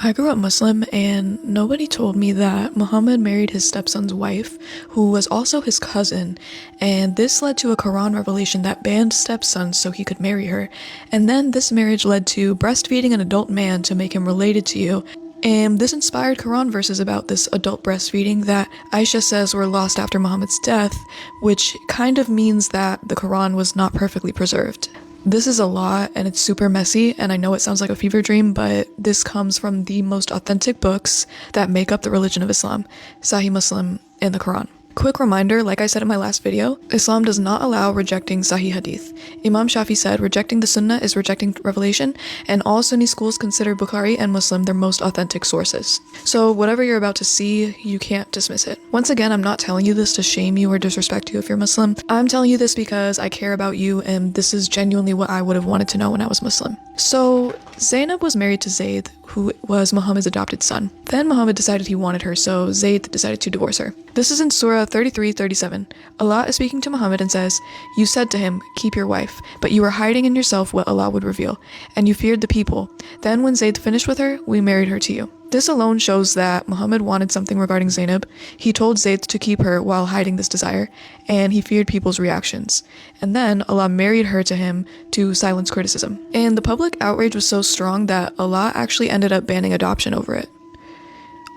I grew up Muslim and nobody told me that Muhammad married his stepson's wife, who was also his cousin, and this led to a Quran revelation that banned stepsons so he could marry her, and then this marriage led to breastfeeding an adult man to make him related to you, and this inspired Quran verses about this adult breastfeeding that Aisha says were lost after Muhammad's death, which kind of means that the Quran was not perfectly preserved. This is a lot and it's super messy, and I know it sounds like a fever dream, but this comes from the most authentic books that make up the religion of Islam, Sahih Muslim and the Quran. Quick reminder, like I said in my last video, Islam does not allow rejecting Sahih Hadith. Imam Shafi said rejecting the Sunnah is rejecting revelation, and all Sunni schools consider Bukhari and Muslim their most authentic sources. So whatever you're about to see, you can't dismiss it. Once again, I'm not telling you this to shame you or disrespect you if you're Muslim. I'm telling you this because I care about you, and this is genuinely what I would have wanted to know when I was Muslim. So Zainab was married to Zayd, who was Muhammad's adopted son. Then Muhammad decided he wanted her, so Zayd decided to divorce her. This is in Surah 33:37. Allah is speaking to Muhammad and says, "You said to him, 'Keep your wife,' but you were hiding in yourself what Allah would reveal, and you feared the people. Then when Zayd finished with her, we married her to you." This alone shows that Muhammad wanted something regarding Zainab. He told Zayd to keep her while hiding this desire, and he feared people's reactions. And then Allah married her to him to silence criticism. And the public outrage was so strong that Allah actually ended up banning adoption over it.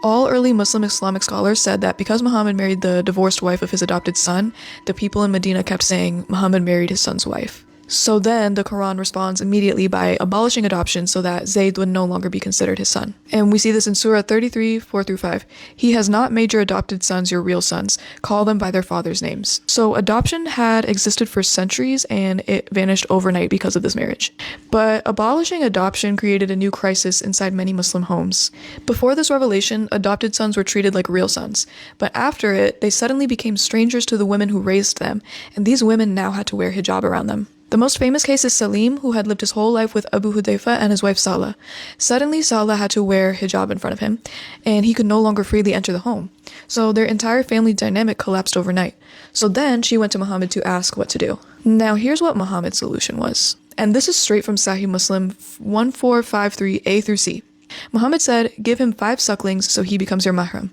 All early Muslim Islamic scholars said that because Muhammad married the divorced wife of his adopted son, the people in Medina kept saying Muhammad married his son's wife. So then the Quran responds immediately by abolishing adoption so that Zayd would no longer be considered his son. And we see this in Surah 33:4-5. "He has not made your adopted sons your real sons. Call them by their fathers' names." So adoption had existed for centuries and it vanished overnight because of this marriage. But abolishing adoption created a new crisis inside many Muslim homes. Before this revelation, adopted sons were treated like real sons. But after it, they suddenly became strangers to the women who raised them, and these women now had to wear hijab around them. The most famous case is Salim, who had lived his whole life with Abu Hudayfa and his wife Salah. Suddenly, Salah had to wear hijab in front of him, and he could no longer freely enter the home. So their entire family dynamic collapsed overnight. So then she went to Muhammad to ask what to do. Now here's what Muhammad's solution was. And this is straight from Sahih Muslim 1453a through c. Muhammad said, "Give him 5 sucklings so he becomes your mahram."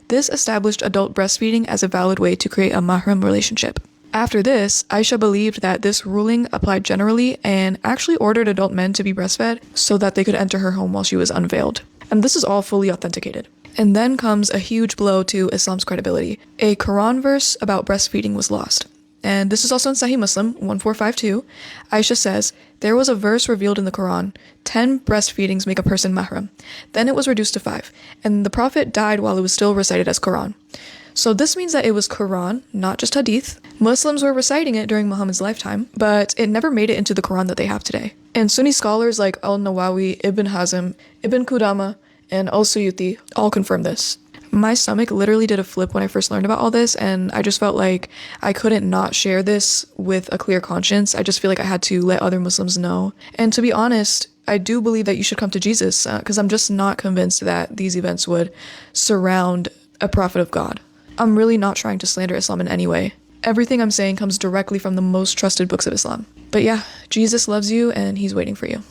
This established adult breastfeeding as a valid way to create a mahram relationship. After this, Aisha believed that this ruling applied generally and actually ordered adult men to be breastfed so that they could enter her home while she was unveiled. And this is all fully authenticated. And then comes a huge blow to Islam's credibility. A Quran verse about breastfeeding was lost. And this is also in Sahih Muslim 1452. Aisha says, "There was a verse revealed in the Quran, 10 breastfeedings make a person mahram. Then it was reduced to 5, and the Prophet died while it was still recited as Quran." So this means that it was Quran, not just Hadith. Muslims were reciting it during Muhammad's lifetime, but it never made it into the Quran that they have today. And Sunni scholars like Al-Nawawi, Ibn Hazm, Ibn Qudama, and Al-Suyuti all confirm this. My stomach literally did a flip when I first learned about all this, and I just felt like I couldn't not share this with a clear conscience. I just feel like I had to let other Muslims know. And to be honest, I do believe that you should come to Jesus, because I'm just not convinced that these events would surround a prophet of God. I'm really not trying to slander Islam in any way. Everything I'm saying comes directly from the most trusted books of Islam. But yeah, Jesus loves you and he's waiting for you.